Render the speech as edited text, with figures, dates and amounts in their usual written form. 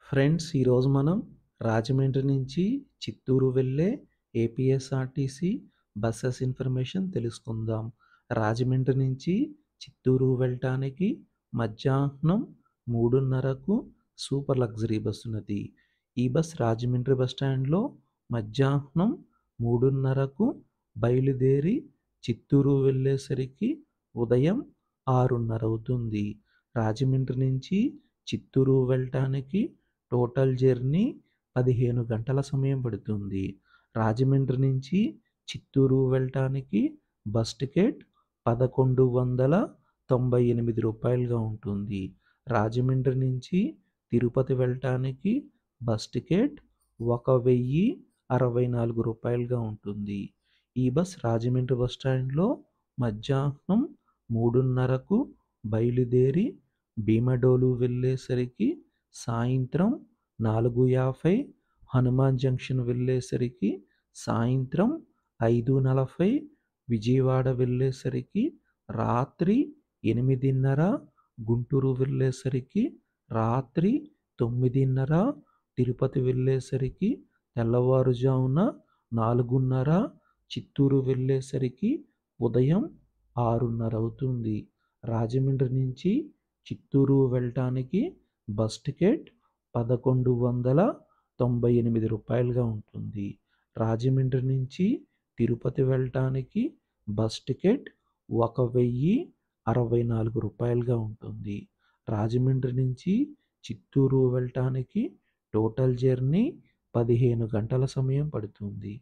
Friends, ఈరోజు మనం రాజమండ్రి నుంచి చిత్తూరు వెళ్ళే ఏపీఎస్ఆర్టీసీ బస్సెస్ ఇన్ఫర్మేషన్ తెలుసుకుందాం. రాజమండ్రి నుంచి చిత్తూరు వెళ్ళటానికి మధ్యాహ్నం 3:30కు సూపర్ లగ్జరీ బస్ ఉన్నది. ఈ బస్ రాజమండ్రి బస్ స్టాండ్లో మధ్యాహ్నం 3:30కు బయలుదేరి చిత్తూరు వెళ్ళేసరికి ఉదయం 6:30 అవుతుంది. రాజమండ్రి నుంచి చిత్తూరు వెళ్ళటానికి టోటల్ జర్నీ 15 గంటల సమయం పడుతుంది. రాజమండ్రి నుంచి చిత్తూరు వెళ్ళటానికి బస్ టికెట్ రూ. 1198గా ఉంటుంది. రాజమండ్రి నుంచి తిరుపతి వెళ్ళటానికి బస్ టికెట్ రూ. 1064గా ఉంటుంది. ఈ బస్ రాజమండ్రి బస్ స్టాండ్లో మధ్యాహ్నం 3:30కు బయలుదేరి భీమడోలు వెళ్ళేసరికి సాయంత్రం 4:50, హనుమాన్ జంక్షన్ వెళ్ళేసరికి సాయంత్రం 5:40, విజయవాడ వెళ్ళేసరికి రాత్రి 8:30, గుంటూరు వెళ్ళేసరికి రాత్రి 9:30, తిరుపతి వెళ్ళేసరికి తెల్లవారుజామున 4:30, చిత్తూరు వెళ్ళేసరికి ఉదయం 6:30 అవుతుంది. రాజమండ్రి నుంచి చిత్తూరు వెళ్ళటానికి బస్ టికెట్ రూ. 1198గా ఉంటుంది. రాజమండ్రి నుంచి తిరుపతి వెళ్ళటానికి బస్ టికెట్ రూ. 1064గా ఉంటుంది. రాజమండ్రి నుంచి చిత్తూరు వెళ్ళటానికి టోటల్ జర్నీ 15 గంటల సమయం పడుతుంది.